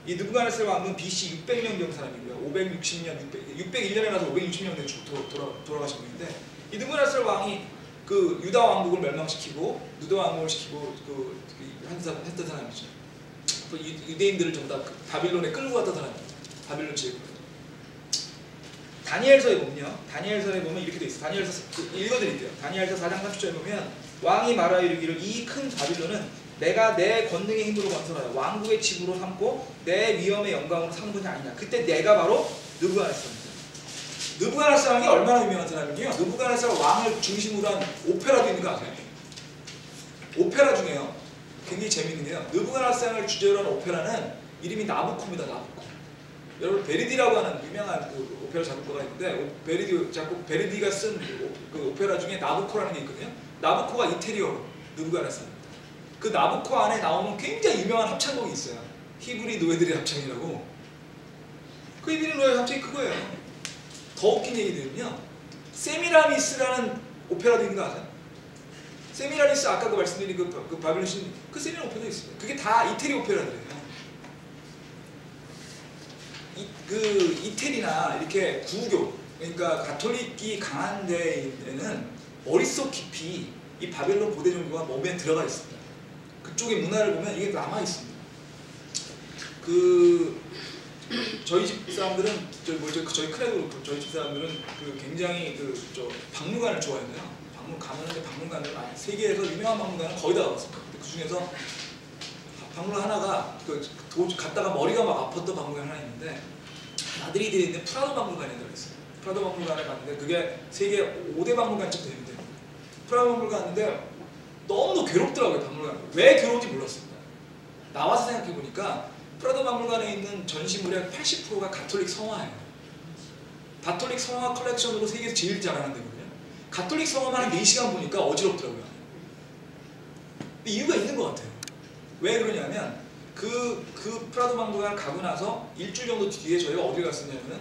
이 느부갓네살 왕은 BC 600년경 사람이고요. 601년에 나서 560년대에 돌아가신 분인데 이 느부갓네살 왕이 그 유다 왕국을 멸망시키고 유다 왕국을 시키고 했던 사람이죠. 유대인들을 전부 다 바빌론에 끌고 갔던 사람입니다. 바빌론 제국. 다니엘서에 보면 이렇게 돼 있어요. 다니엘서 읽어드릴게요. 다니엘서 4장 30절에 보면 왕이 말하여 이르기를 이 큰 바빌론은 내가 내 권능의 힘으로 건설하여 왕국의 집으로 삼고 내 위엄의 영광으로 삼은 것이 아니냐. 그때 내가 바로 느부갓네살입니다. 느부갓네살 왕이 얼마나 유명한 사람이에요? 느부갓네살 왕을 중심으로 한 오페라도 있는 거 아세요? 오페라 중에요. 굉장히 재밌는 게요. 느부갓네살 왕을 주제로 한 오페라는 이름이 나부코입니다. 나부코. 여러분 베르디라고 하는 유명한 그 오페라 작곡가가 있는데 베르디가 쓴 그 오페라 중에 나부코라는 게 있거든요. 나부코가 이태리어로 느부갓네살. 그 나부코 안에 나오는 굉장히 유명한 합창곡이 있어요. 히브리 노예들의 합창이라고. 그 히브리 노예 합창이 그거예요. 더 웃긴 얘기들은요. 세미라미스라는 오페라도 있는 거 아세요? 세미라리스 아까 그 말씀드린 그 바빌론 신 그 세미라리스 오페라도 있습니다. 그게 다 이태리 오페라들이에요. 그 이태리나 이렇게 구교, 그러니까 가톨릭이 강한 데에는 머릿속 깊이 이 바벨론 고대 종교가 몸에 들어가 있습니다. 그쪽의 문화를 보면 이게 남아 있습니다. 그 저희 집 사람들은 저희 큰애도 그렇고 저희 집 사람들은 그 굉장히 박물관을 좋아해요. 가면은 박물관을 세계에서 유명한 박물관은 거의 다 가봤습니다. 그 중에서 박물관 하나가 갔다가 머리가 막 아팠던 박물관 하나 있는데 마드리드에 있는 프라도 박물관에 들어있어요. 프라도 박물관에 갔는데 그게 세계 5대 박물관쯤 되는데 프라도 박물관 갔는데 너무 괴롭더라고요. 박물관 왜 괴로운지 몰랐습니다. 나와서 생각해보니까 프라도 박물관에 있는 전시물의 80%가 가톨릭 성화예요. 가톨릭 성화 컬렉션으로 세계에서 제일 잘하는 데거든요. 가톨릭 성화만 한 4시간 보니까 어지럽더라고요. 근데 이유가 있는 것 같아요. 왜 그러냐면 그 프라도 박물관을 가고 나서 일주일 정도 뒤에 저희가 어딜 갔었냐면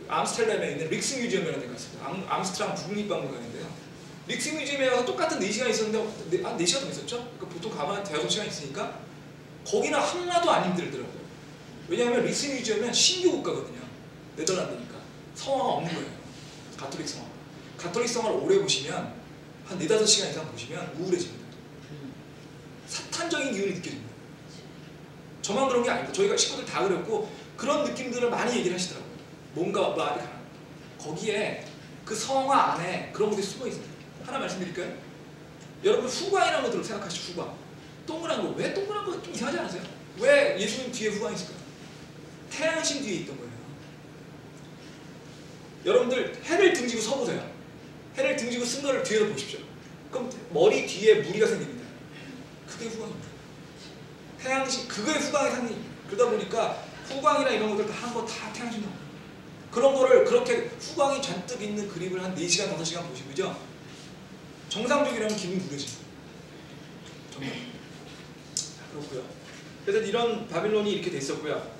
암스테르담에 있는 릭스뮤지엄이라는 데 갔습니다. 암스트랑 국립박물관인데요. 릭스뮤지엄에 가서 똑같은 4시간 있었는데 한 4시간 더 있었죠? 그러니까 보통 가면 한 5시간 있으니까 거기는 하나도 안 힘들더라고요. 왜냐하면 릭스뮤지엄은 신교 국가거든요. 네덜란드니까 성화가 없는 거예요. 가톨릭 성화. 가톨릭 성화를 오래 보시면 한 4-5시간 이상 보시면 우울해집니다. 사탄적인 기운이 느껴집니다. 저만 그런 게 아닙니다. 저희가 식구들 다 그랬고 그런 느낌들을 많이 얘기를 하시더라고요. 뭔가 말이 가는 거기에 그 성화 안에 그런 것들이 숨어 있습니다. 하나 말씀드릴까요? 여러분 후광이라는 것들을 생각하시죠. 후광. 동그란 거. 왜 동그란 거 좀 이상하지 않으세요? 왜 예수님 뒤에 후광이 있을까요? 태양신 뒤에 있던 거예요. 여러분들 해를 등지고 서보세요. 해를 등지고 쓴 거를 뒤에서 보십시오. 그럼 머리 뒤에 무리가 생깁니다. 그게 후광입니다. 태양신, 그게 후광의 상징입니다. 그러다 보니까 후광이나 이런 것들 다 한 거 다 태양신 나옵니다. 그런 거를 그렇게 후광이 잔뜩 있는 그림을 한 4시간, 5시간 보시고죠. 정상적이라면 기분이 무뎌집니다. 정말. 그렇고요. 그래서 이런 바빌론이 이렇게 돼 있었고요.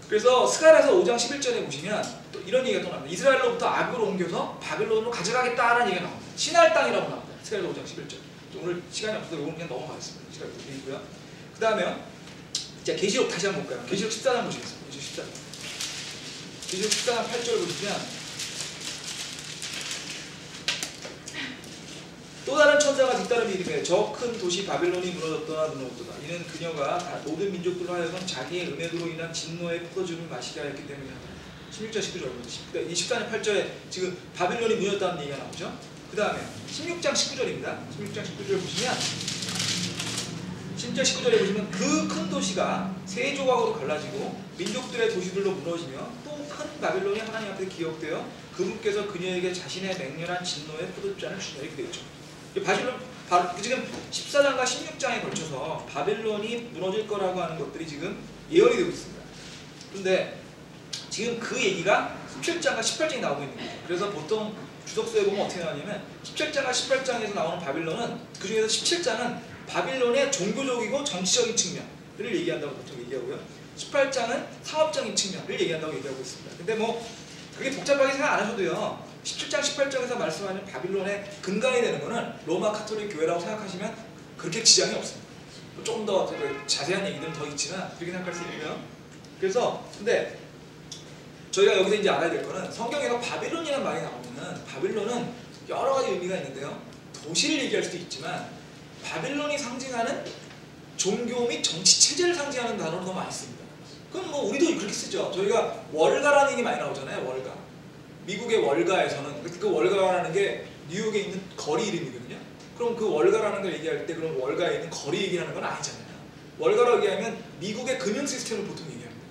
그래서 스가랴서 5장 11절에 보시면 또 이런 얘기가 또 나옵니다. 이스라엘로부터 악으로 옮겨서 바빌론으로 가져가겠다라는 얘기가 나옵니다. 신할 땅이라고 나옵니다. 스가랴서 5장 11절. 오늘 시간이 없어서 이건 그냥 넘어가겠습니다. 시간이 있고요. 그 다음에 자 계시록 다시 한번 볼까요? 계시록 14장 보시겠습니다. 계시록 14장. 계시록 14장 8절 보시면 또 다른 천사가 뒤따르며 이르되 저 큰 도시 바빌론이 무너졌도다. 이는 그녀가 모든 민족들로 하여금 자기의 음액으로 인한 진노의 포도주를 마시게 하였기 때문이다. 16장 19절 24장 8절에 지금 바빌론이 무너졌다는 얘기가 나오죠. 그 다음에 16장 19절입니다. 16장 19절 보시면 16장 19절에 보시면 그 큰 도시가 세 조각으로 갈라지고 민족들의 도시들로 무너지며 또 큰 바빌론이 하나님 앞에 기억되어 그분께서 그녀에게 자신의 맹렬한 진노의 포도주잔을 주시다. 이렇게 되어 있죠. 지금 14장과 16장에 걸쳐서 바빌론이 무너질 거라고 하는 것들이 지금 예언이 되고 있습니다. 그런데 지금 그 얘기가 17장과 18장에 나오고 있는 거죠. 그래서 보통 주석서에 보면 어떻게 나오냐면 17장과 18장에서 나오는 바빌론은 그 중에서 17장은 바빌론의 종교적이고 정치적인 측면을 얘기한다고 보통 얘기하고요. 18장은 상업적인 측면을 얘기한다고 얘기하고 있습니다. 근데 뭐 그게 복잡하게 생각 안 하셔도요. 17장, 18장에서 말씀하는 바빌론의 근간이 되는 것은 로마 카톨릭 교회라고 생각하시면 그렇게 지장이 없습니다. 조금 더 자세한 얘기들은 더 있지만 그렇게 생각할 수 있고요. 그래서 근데 저희가 여기서 이제 알아야 될 거는 성경에서 바빌론이라는 말이 나오면은 바빌론은 여러 가지 의미가 있는데요. 도시를 얘기할 수도 있지만 바빌론이 상징하는 종교 및 정치 체제를 상징하는 단어를 더 많이 씁니다. 그럼 뭐 우리도 그렇게 쓰죠. 저희가 월가라는 얘기 많이 나오잖아요. 월가. 미국의 월가에서는 그 월가라는 게 뉴욕에 있는 거리 이름이거든요. 그럼 그 월가라는 걸 얘기할 때 그럼 월가에 있는 거리 얘기하는 건 아니잖아요. 월가라고 얘기하면 미국의 금융 시스템을 보통 얘기합니다.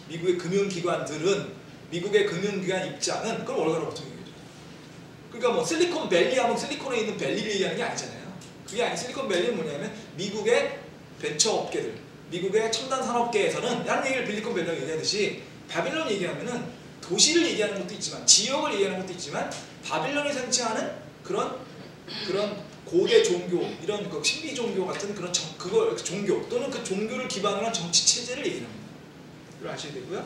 미국의 금융기관들은 미국의 금융기관 입장은 그걸 월가라고 보통 얘기해요. 그러니까 뭐 실리콘밸리 하면 실리콘에 있는 밸리를 얘기하는 게 아니잖아요. 그게 아니 실리콘밸리는 뭐냐면 미국의 벤처업계들, 미국의 첨단 산업계에서는 라는 얘기를 빌리콘밸리라고 얘기하듯이 바빌론 얘기하면은 도시를 얘기하는 것도 있지만 지역을 얘기하는 것도 있지만 바빌론이 상징하는 그런 고대 종교 이런 그 신비 종교 같은 그런 종교 또는 그 종교를 기반으로 한 정치 체제를 얘기합니다. 이걸 아셔야 되고요.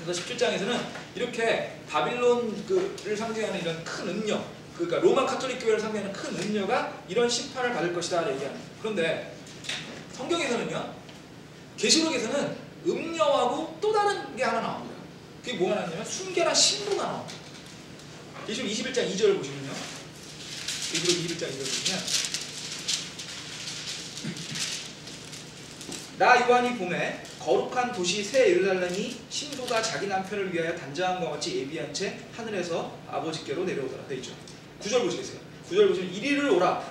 그래서 17장에서는 이렇게 바빌론을 상징하는 이런 큰 음녀, 그러니까 로마 카톨릭 교회를 상징하는 큰 음녀가 이런 심판을 받을 것이다 얘기합니다. 그런데 성경에서는요, 계시록에서는 음녀하고 또 다른 게 하나 나옵니다. 그게 뭐가 나왔냐면 순결한 신부가 나옵니다. 계시록 21장 2절 보시면요, 계시록 21장 2절 보시면 나 요한이 봄에 거룩한 도시 새 예루살렘이 신부가 자기 남편을 위하여 단장함과 같이 예비한 채 하늘에서 아버지께로 내려오더라 되어 있죠. 9절 보시겠어요? 9절 보시면 이리를 오라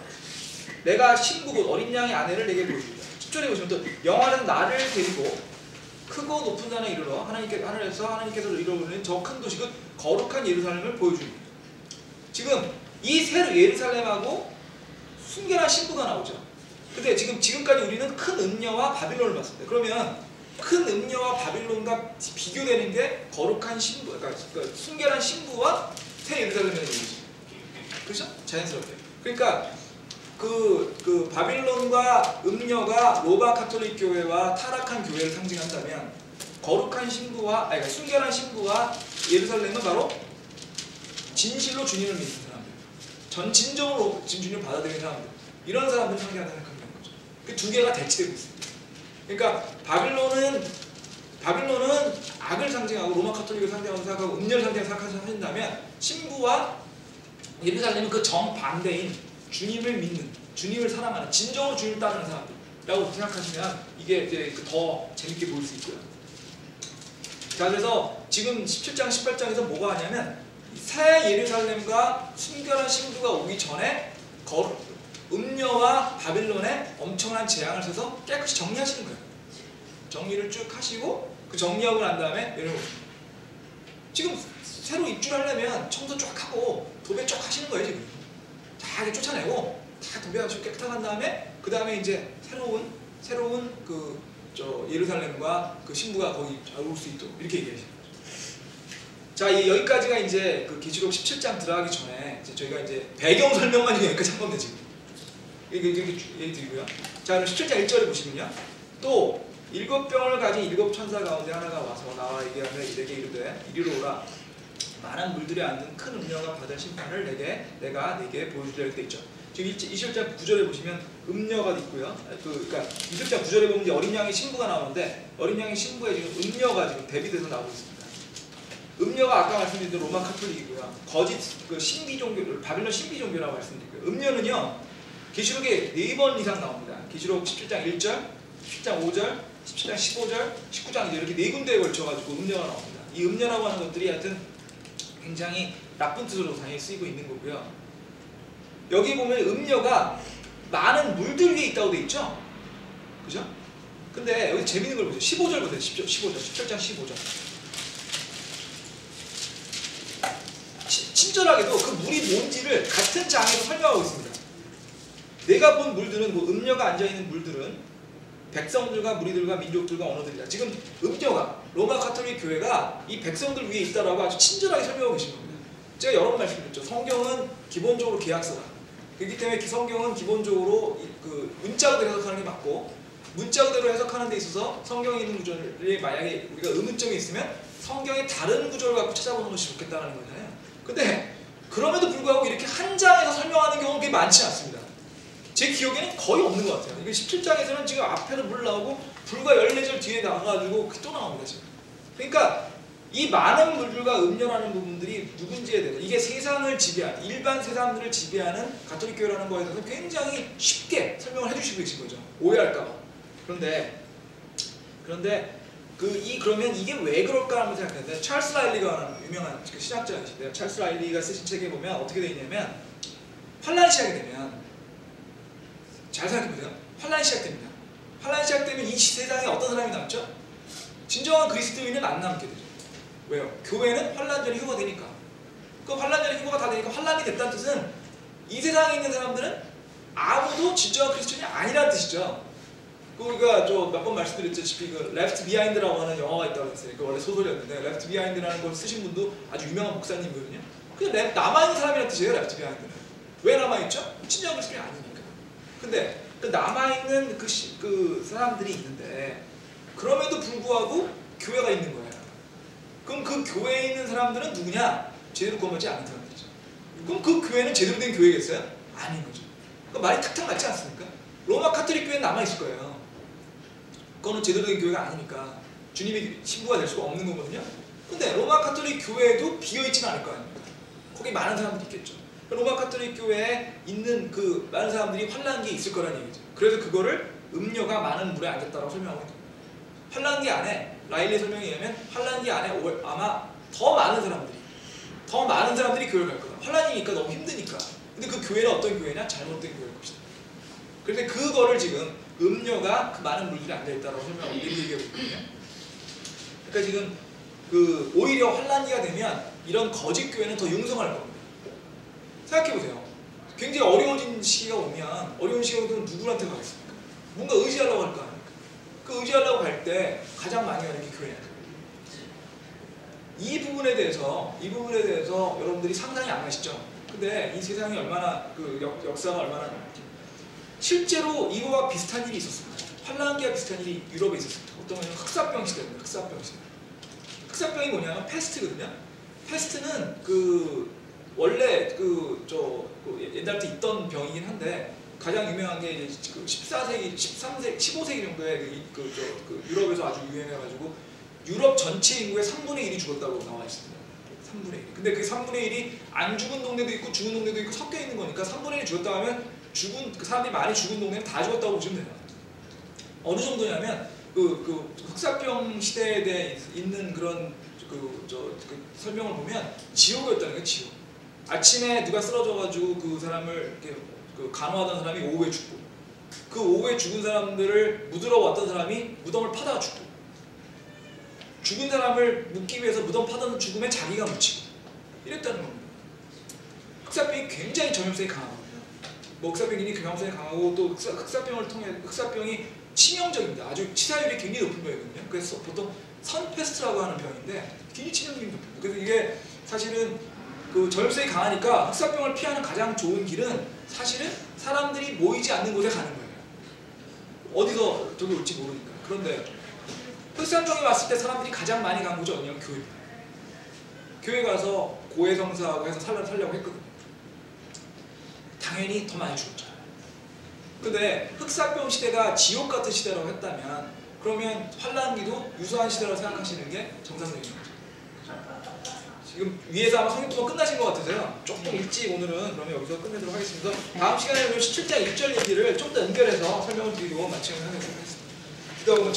내가 신부 곧 어린 양의 아내를 내게 보여주리라. 10절에 보시면 또 영화는 나를 데리고 크고 높은 산에 이르러 하늘에서 하나님께서 이루어오는 저 큰 도시 그 거룩한 예루살렘을 보여줍니다. 지금 이 새 예루살렘하고 순결한 신부가 나오죠. 근데 지금까지 우리는 큰 음녀와 바빌론을 봤습니다. 그러면 큰 음녀와 바빌론과 비교되는 게 거룩한 신부, 그러니까 순결한 신부와 새 예루살렘의 얘기죠. 그렇죠? 자연스럽게. 그러니까 그 바빌론과 음녀가 로마 카톨릭 교회와 타락한 교회를 상징한다면 거룩한 신부와 그러니까 순결한 신부와 예루살렘은 바로 진실로 주님을 믿는 사람들, 진정으로 주님을 받아들이는 사람들, 이런 사람들을 상징한다는 거죠. 그 두 개가 대치되고 있습니다. 그러니까 바빌론은 악을 상징하고 로마 카톨릭을 상징하고 생각하고 음녀를 상징하고 생각하신다면 신부와 예루살렘은 그 정반대인 주님을 믿는, 주님을 사랑하는, 진정으로 주님을 따르는 사람들이라고 생각하시면 이게 이제 더 재밌게 보일 수 있고요. 자, 그래서 지금 17장, 18장에서 뭐가 하냐면 새 예루살렘과 순결한 신부가 오기 전에 음녀와 바빌론에 엄청난 재앙을 써서 깨끗이 정리하시는 거예요. 정리를 쭉 하시고 그 정리하고 난 다음에 여러분 지금 새로 입주하려면 청소 쫙 하고 도배 쫙 하시는 거예요. 지금 다 쫓아내고 다 도배하시고 깨끗하게 한 다음에 그 다음에 이제 새로운 예루살렘과 그 신부가 거기 올 수 있도록 이렇게 얘기하시는 거죠. 자, 여기까지가 이제 그 계시록 17장 들어가기 전에 이제 저희가 이제 배경 설명만 여기까지 한 겁니다. 지금 얘기 드리고요. 자, 그럼 17장 1절에 보시면요, 또 7병을 가진 7 천사 가운데 하나가 와서 나와 얘기하며 내게 이르되 이리로 오라 많은 물들에 앉은 큰 음녀가 받을 심판을 내가 네게 보여주리라 돼 있죠. 지금 20장 9절에 보시면 음녀가 있고요. 그러니까 20장 9절에 보면 이제 어린 양의 신부가 나오는데 어린 양의 신부에 지금 음녀가 지금 대비돼서 나오고 있습니다. 음녀가 아까 말씀드린 로마 카톨릭이고요. 거짓 그 신비 종교, 바빌론 신비 종교라고 말씀드렸고요. 음녀는요, 계시록에 4번 이상 나옵니다. 계시록 17장 1절, 17장 5절, 17장 15절, 19장 이렇게 4군데에 걸쳐가지고 음녀가 나옵니다. 이 음녀라고 하는 것들이 하여튼 굉장히 나쁜 뜻으로 당연히 쓰이고 있는 거고요. 여기 보면 음녀가 많은 물들 위에 있다고 돼 있죠? 그죠? 근데 여기 재밌는 걸 보세요. 15절 보세요. 15절, 17장 15절. 친절하게도 그 물이 뭔지를 같은 장에서 설명하고 있습니다. 내가 본 물들은, 음녀가 앉아있는 물들은 백성들과 무리들과 민족들과 언어들이다. 지금 음녀가, 로마 카톨릭 교회가 이 백성들 위에 있다라고 아주 친절하게 설명하고 계신 겁니다. 제가 여러 번 말씀드렸죠. 성경은 기본적으로 계약서다. 그렇기 때문에 성경은 기본적으로 그 문자 그대로 해석하는 게 맞고, 문자 그대로 해석하는 데 있어서 성경에 있는 구절이 만약에 우리가 의문점이 있으면 성경의 다른 구절을 갖고 찾아보는 것이 좋겠다는 거잖아요. 근데 그럼에도 불구하고 이렇게 한 장에서 설명하는 경우는 그렇게 많지 않습니다. 제 기억에는 거의 없는 것 같아요. 이게 17장에서는 지금 앞에도 물 나오고 불과 14절 뒤에 나와가지고 또 나옵니다. 지금. 그러니까 이 많은 물들과 음녀라는 부분들이 누군지에 대해서 이게 세상을 지배하는, 일반 세상들을 지배하는 가톨릭 교회라는 거에 대해서 굉장히 쉽게 설명을 해주시고 계신 거죠. 오해할까봐. 그런데 그러면 이게 왜 그럴까 하는 생각했는데, 찰스 라일리가 하는 유명한 신학자이신데요. 찰스 라일리가 쓰신 책에 보면 어떻게 되어 있냐면, 환란이 시작이 되면, 잘 생각해보세요. 환란이 시작됩니다. 환란이 시작되면 이 세상에 어떤 사람이 남죠? 진정한 그리스도인은 안 남게 되죠. 왜요? 교회는 환란 전에 휴거가 되니까. 그 환란 전에 휴거가 다 되니까 환란이 됐다는 뜻은 이 세상에 있는 사람들은 아무도 진정한 그리스도인이 아니라는 뜻이죠. 우리가 몇 번 말씀드렸다시피 그 레프트 비하인드라고 하는 영화가 있다고 했어요. 그 원래 소설이었는데 레프트 비하인드라는 걸 쓰신 분도 아주 유명한 목사님이거든요. 그냥 남아있는 사람이라는 뜻이에요. 레프트 비하인드는. 왜 남아있죠? 진정한 그리스도인이 아니니까. 근데 그 남아있는 그 사람들이 있는데 그럼에도 불구하고 교회가 있는 거예요. 그럼 그 교회에 있는 사람들은 누구냐? 제대로 구원받지 않은 사람들이죠. 그럼 그 교회는 제대로 된 교회겠어요? 아닌 거죠. 그러니까 말이 탁탁 맞지 않습니까? 로마 카톨릭 교회는 남아있을 거예요. 그거는 제대로 된 교회가 아니니까 주님의 신부가 될 수가 없는 거거든요. 근데 로마 카톨릭 교회도 비어있지는 않을 거 아닙니까? 거기 많은 사람들이 있겠죠. 로마 카톨릭 교회에 있는 그 많은 사람들이 환란기에 있을 거라는 얘기죠. 그래서 그거를 음녀가 많은 물에 앉았다고 설명하고 있습니다. 환란기 안에, 라일리 설명에 의하면 환란기 안에 아마 더 많은 사람들이 교회를 갈 거다. 환란이니까 너무 힘드니까. 근데 그 교회는 어떤 교회냐? 잘못된 교회일 것이다. 그런데 그거를 지금 음녀가 그 많은 물들이 앉아있다고 설명하고 얘기하고 있거든요. 그러니까 지금 그 오히려 환란기가 되면 이런 거짓 교회는 더 융성할 겁니다. 생각해보세요. 굉장히 어려워진 시기가 오면 어려운 시기가 오면 누구한테 가겠습니까? 뭔가 의지하려고 할 거 아닙니까? 그 의지하려고 할 때 가장 많이 가는 게 교회야. 이 부분에 대해서 여러분들이 상상이 안 가시죠? 근데 이 세상이 얼마나 그 역사가 얼마나 실제로 이거와 비슷한 일이 있었습니다. 환란기와 비슷한 일이 유럽에 있었습니다. 어떤 거냐면 흑사병 시대입니다. 흑사병 시대. 흑사병이 뭐냐면 페스트거든요. 페스트는 그 원래 옛날부터 있던 병이긴 한데 가장 유명한 게 이제 그 14세기, 13세기, 15세기 정도에 유럽에서 아주 유행해가지고 유럽 전체 인구의 3분의 1이 죽었다고 나와 있습니다. 3분의 1. 근데 그 3분의 1이 안 죽은 동네도 있고 죽은 동네도 있고 섞여 있는 거니까 3분의 1이 죽었다 하면 그 사람들이 많이 죽은 동네는 다 죽었다고 보시면 돼요. 어느 정도냐면 그 흑사병 시대에 대해 있는 그런 그 설명을 보면 지옥이었다는 거예요. 지옥. 아침에 누가 쓰러져가지고 그 사람을 이렇게 간호하던 사람이 오후에 죽고, 그 오후에 죽은 사람들을 묻으러 왔던 사람이 무덤을 파다가 죽고, 죽은 사람을 묻기 위해서 무덤 파던 죽음에 자기가 묻히고 이랬다는 겁니다. 흑사병이 굉장히 전염성이 강하거든요. 뭐 흑사병이 경험성이 강하고 또 흑사병을 통해 흑사병이 치명적입니다. 아주 치사율이 굉장히 높은 병이거든요. 그래서 보통 선페스트라고 하는 병인데 굉장히 치명률이 높습니다. 그래서 이게 사실은 그 전염성이 강하니까 흑사병을 피하는 가장 좋은 길은 사실은 사람들이 모이지 않는 곳에 가는 거예요. 어디서 저기 올지 모르니까. 그런데 흑사병이 왔을 때 사람들이 가장 많이 간 곳이 어디냐면 교회입니다. 교회 가서 고해성사하고 해서 살려고 했거든요. 당연히 더 많이 죽었죠. 근데 흑사병 시대가 지옥 같은 시대라고 했다면 그러면 환란기도 유사한 시대라고 생각하시는 게 정상적인 거죠. 지금 위에서 아마 성경부가 끝나신 것 같으세요. 조금 일찍 오늘은 그러면 여기서 끝내도록 하겠습니다. 다음 시간에 17장 1절 얘기를 좀 더 연결해서 설명을 드리고 마치도록 하겠습니다. 기도하고